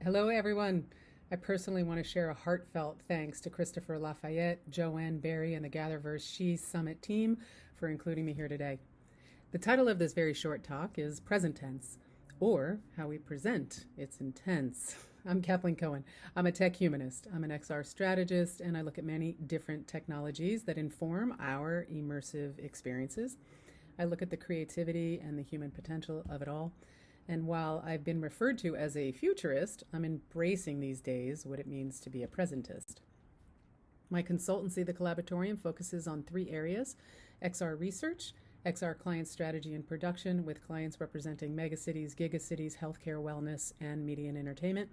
Hello, everyone. I personally want to share a heartfelt thanks to Christopher Lafayette, Joanne Barry, and the GatherVerse S.H.E Summit team for including me here today. The title of this very short talk is Present Tense, or How We Present Its Intents. I'm Kathleen Cohen. I'm a tech humanist. I'm an XR strategist, and I look at many different technologies that inform our immersive experiences. I look at the creativity and the human potential of it all. And while I've been referred to as a futurist, I'm embracing these days what it means to be a presentist. My consultancy, the Collaboratorium, focuses on three areas: XR research, XR client strategy and production, with clients representing megacities, gigacities, healthcare, wellness, and media and entertainment,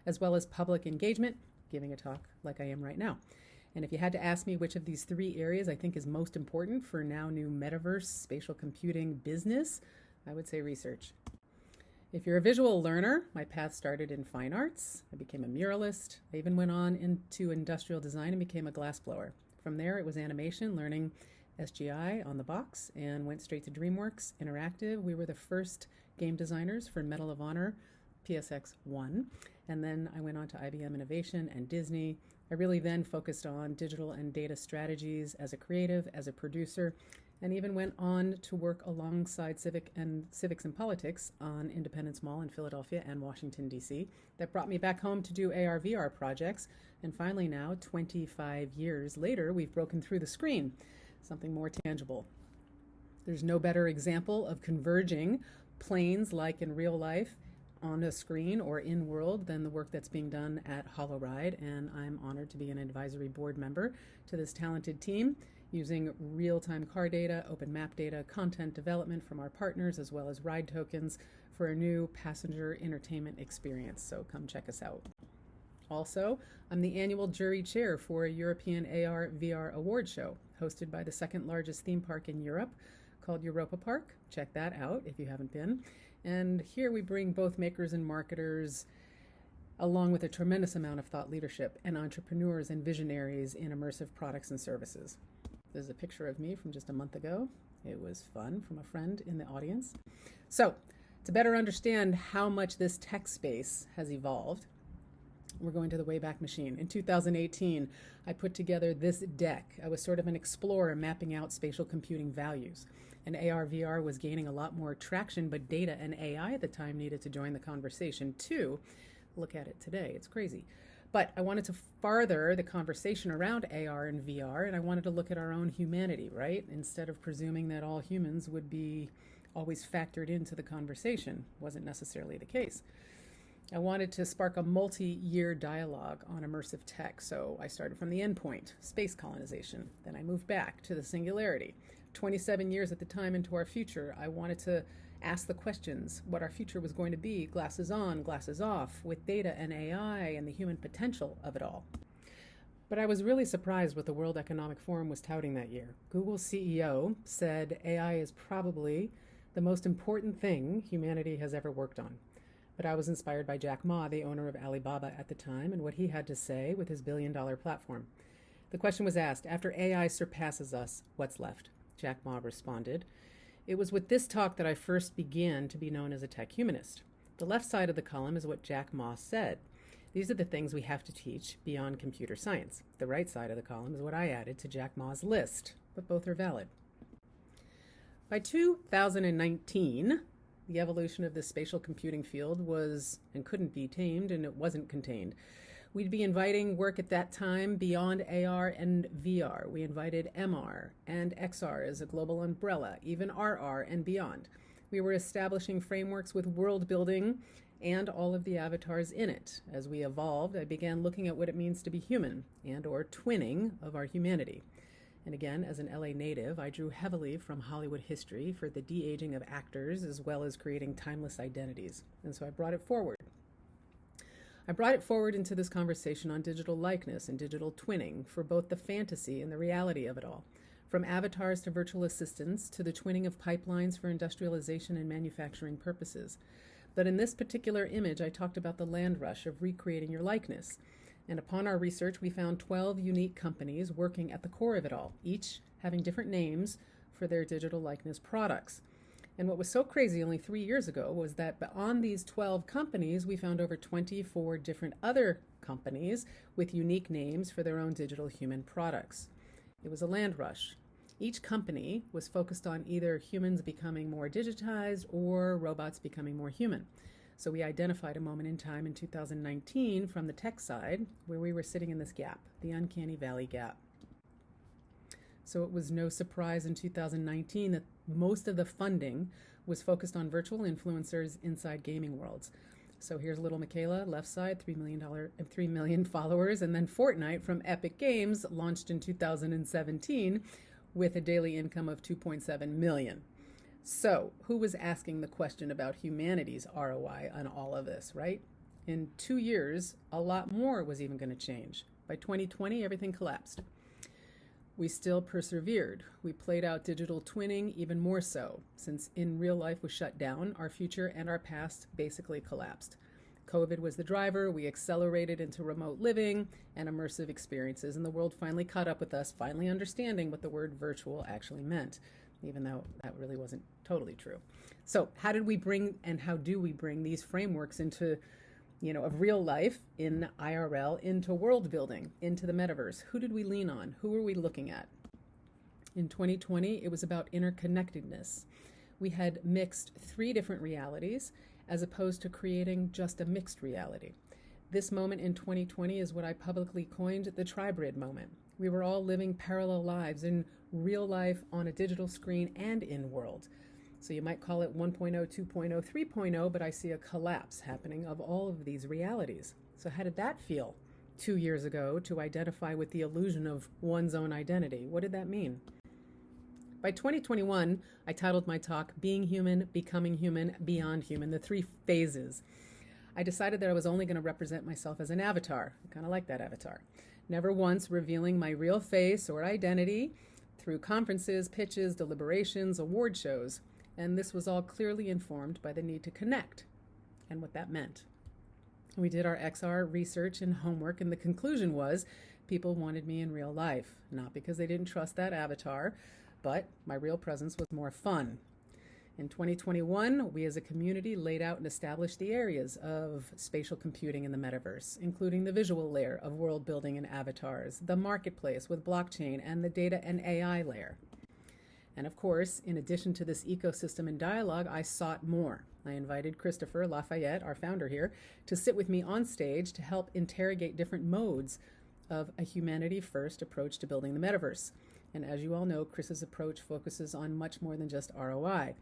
as well as public engagement, giving a talk like I am right now. And if you had to ask me which of these three areas I think is most important for now new metaverse, spatial computing business, I would say research. If you're a visual learner, my path started in fine arts. I became a muralist. I even went on into industrial design and became a glassblower. From there, it was animation, learning SGI on the box, and went straight to DreamWorks Interactive. We were the first game designers for Medal of Honor PSX-1. And then I went on to IBM Innovation and Disney. I really then focused on digital and data strategies as a creative, as a producer, and even went on to work alongside civics and politics on Independence Mall in Philadelphia and Washington, D.C. That brought me back home to do AR/VR projects. And finally now, 25 years later, we've broken through the screen, something more tangible. There's no better example of converging planes like in real life on a screen or in world than the work that's being done at holoride, and I'm honored to be an advisory board member to this talented team, using real-time car data, open map data, content development from our partners, as well as ride tokens for a new passenger entertainment experience. So come check us out. Also, I'm the annual jury chair for a European AR/VR award show hosted by the second largest theme park in Europe called Europa-Park. Check that out if you haven't been. And here we bring both makers and marketers, along with a tremendous amount of thought leadership, and entrepreneurs and visionaries in immersive products and services. This is a picture of me from just a month ago. It was fun from a friend in the audience. So, to better understand how much this tech space has evolved, we're going to the Wayback Machine. In 2018, I put together this deck. I was sort of an explorer mapping out spatial computing values. And AR/VR was gaining a lot more traction, but data and AI at the time needed to join the conversation too. Look at it today, it's crazy. But I wanted to farther the conversation around AR and VR, and I wanted to look at our own humanity, right? Instead of presuming that all humans would be always factored into the conversation. Wasn't necessarily the case. I wanted to spark a multi-year dialogue on immersive tech, so I started from the endpoint, space colonization. Then I moved back to the singularity. 27 years at the time into our future, I wanted to ask the questions, what our future was going to be, glasses on, glasses off, with data and AI and the human potential of it all. But I was really surprised what the World Economic Forum was touting that year. Google's CEO said AI is probably the most important thing humanity has ever worked on. But I was inspired by Jack Ma, the owner of Alibaba at the time, and what he had to say with his billion-dollar platform. The question was asked, after AI surpasses us, what's left? Jack Ma responded, "It was with this talk that I first began to be known as a tech humanist." The left side of the column is what Jack Ma said. These are the things we have to teach beyond computer science. The right side of the column is what I added to Jack Ma's list, but both are valid. By 2019, the evolution of the spatial computing field was and couldn't be tamed, and it wasn't contained. We'd be inviting work at that time beyond AR and VR. We invited MR and XR as a global umbrella, even RR and beyond. We were establishing frameworks with world building and all of the avatars in it. As we evolved, I began looking at what it means to be human and or twinning of our humanity. And again, as an LA native, I drew heavily from Hollywood history for the de-aging of actors as well as creating timeless identities. And so I brought it forward. I brought it forward into this conversation on digital likeness and digital twinning for both the fantasy and the reality of it all, from avatars to virtual assistants to the twinning of pipelines for industrialization and manufacturing purposes. But in this particular image, I talked about the land rush of recreating your likeness. And upon our research, we found 12 unique companies working at the core of it all, each having different names for their digital likeness products. And what was so crazy only 3 years ago was that on these 12 companies, we found over 24 different other companies with unique names for their own digital human products. It was a land rush. Each company was focused on either humans becoming more digitized or robots becoming more human. So we identified a moment in time in 2019 from the tech side where we were sitting in this gap, the uncanny valley gap. So it was no surprise in 2019 that most of the funding was focused on virtual influencers inside gaming worlds. So here's little Michaela, left side, $3 million followers, and then Fortnite from Epic Games launched in 2017 with a daily income of 2.7 million. So who was asking the question about humanity's ROI on all of this, right? In 2 years, a lot more was even going to change. By 2020, everything collapsed. We still persevered. We played out digital twinning even more so. Since in real life was shut down, our future and our past basically collapsed. COVID was the driver. We accelerated into remote living and immersive experiences, and the world finally caught up with us, finally understanding what the word virtual actually meant, even though that really wasn't totally true. So how did we bring and how do we bring these frameworks into of real life in IRL into world building, into the metaverse? Who did we lean on? Who were we looking at? In 2020, it was about interconnectedness. We had mixed 3 different realities as opposed to creating just a mixed reality. This moment in 2020 is what I publicly coined the tribrid moment. We were all living parallel lives in real life, on a digital screen, and in world. So you might call it 1.0, 2.0, 3.0, but I see a collapse happening of all of these realities. So how did that feel 2 years ago to identify with the illusion of one's own identity? What did that mean? By 2021, I titled my talk, Being Human, Becoming Human, Beyond Human, the 3 phases. I decided that I was only going to represent myself as an avatar. I kind of like that avatar. Never once revealing my real face or identity through conferences, pitches, deliberations, award shows. And this was all clearly informed by the need to connect and what that meant. We did our XR research and homework, and the conclusion was people wanted me in real life, not because they didn't trust that avatar, but my real presence was more fun. In 2021, we as a community laid out and established the areas of spatial computing in the metaverse, including the visual layer of world building and avatars, the marketplace with blockchain, and the data and AI layer. And of course, in addition to this ecosystem and dialogue, I sought more. I invited Christopher Lafayette, our founder here, to sit with me on stage to help interrogate different modes of a humanity-first approach to building the metaverse. And as you all know, Chris's approach focuses on much more than just ROI.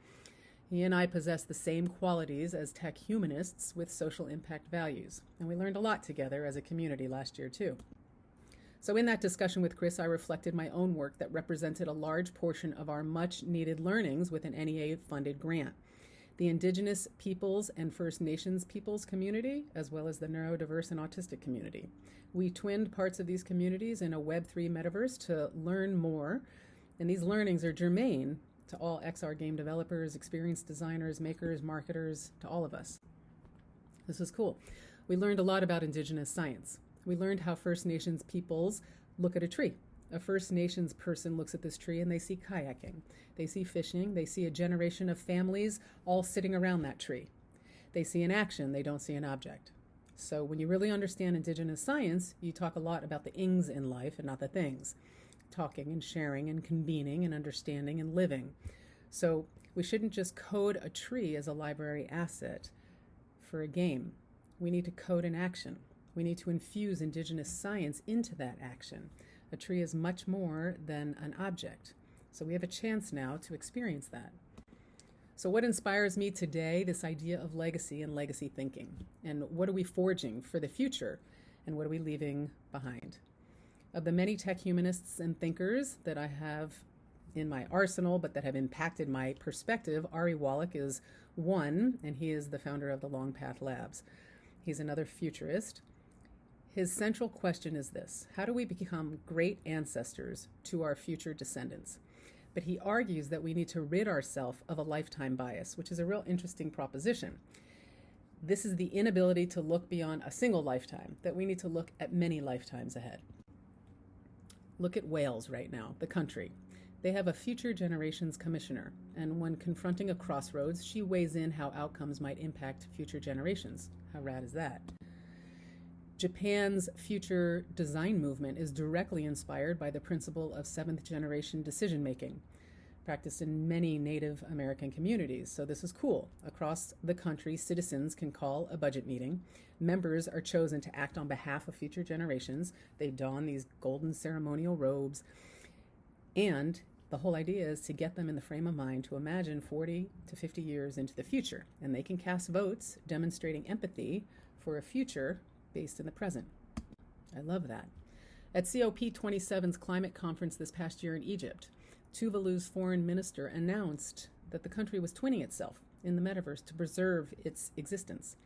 He and I possess the same qualities as tech humanists with social impact values. And we learned a lot together as a community last year, too. So in that discussion with Chris, I reflected my own work that represented a large portion of our much-needed learnings with an NEA-funded grant. The Indigenous peoples and First Nations peoples community, as well as the neurodiverse and autistic community. We twinned parts of these communities in a Web3 metaverse to learn more, and these learnings are germane to all XR game developers, experience designers, makers, marketers, to all of us. This was cool. We learned a lot about Indigenous science. We learned how First Nations peoples look at a tree. A First Nations person looks at this tree and they see kayaking, they see fishing, they see a generation of families all sitting around that tree. They see an action, they don't see an object. So when you really understand Indigenous science, you talk a lot about the ings in life and not the things. Talking and sharing and convening and understanding and living. So we shouldn't just code a tree as a library asset for a game. We need to code an action. We need to infuse Indigenous science into that action. A tree is much more than an object. So we have a chance now to experience that. So what inspires me today, this idea of legacy and legacy thinking? And what are we forging for the future? And what are we leaving behind? Of the many tech humanists and thinkers that I have in my arsenal, but that have impacted my perspective, Ari Wallach is one, and he is the founder of the Long Path Labs. He's another futurist. His central question is this: how do we become great ancestors to our future descendants? But he argues that we need to rid ourselves of a lifetime bias, which is a real interesting proposition. This is the inability to look beyond a single lifetime, that we need to look at many lifetimes ahead. Look at Wales right now, the country. They have a Future Generations Commissioner, and when confronting a crossroads, she weighs in how outcomes might impact future generations. How rad is that? Japan's future design movement is directly inspired by the principle of seventh generation decision making, practiced in many Native American communities. So this is cool. Across the country, citizens can call a budget meeting. Members are chosen to act on behalf of future generations. They don these golden ceremonial robes. And the whole idea is to get them in the frame of mind to imagine 40 to 50 years into the future. And they can cast votes demonstrating empathy for a future based in the present. I love that. At COP27's climate conference this past year in Egypt, Tuvalu's foreign minister announced that the country was twinning itself in the metaverse to preserve its existence.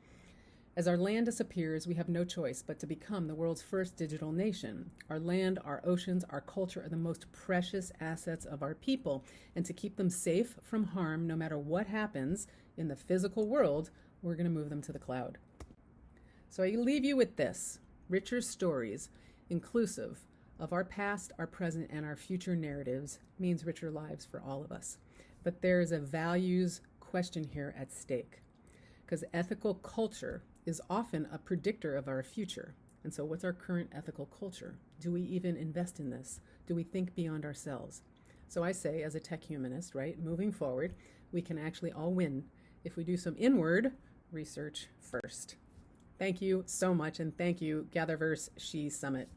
As our land disappears, we have no choice but to become the world's first digital nation. Our land, our oceans, our culture are the most precious assets of our people, and to keep them safe from harm no matter what happens in the physical world, we're going to move them to the cloud. So I leave you with this: richer stories, inclusive of our past, our present, and our future narratives, means richer lives for all of us. But there is a values question here at stake, because ethical culture is often a predictor of our future. And so what's our current ethical culture? Do we even invest in this? Do we think beyond ourselves? So I say, as a tech humanist, right, moving forward, we can actually all win if we do some inward research first. Thank you so much, and thank you, GatherVerse S.H.E Summit.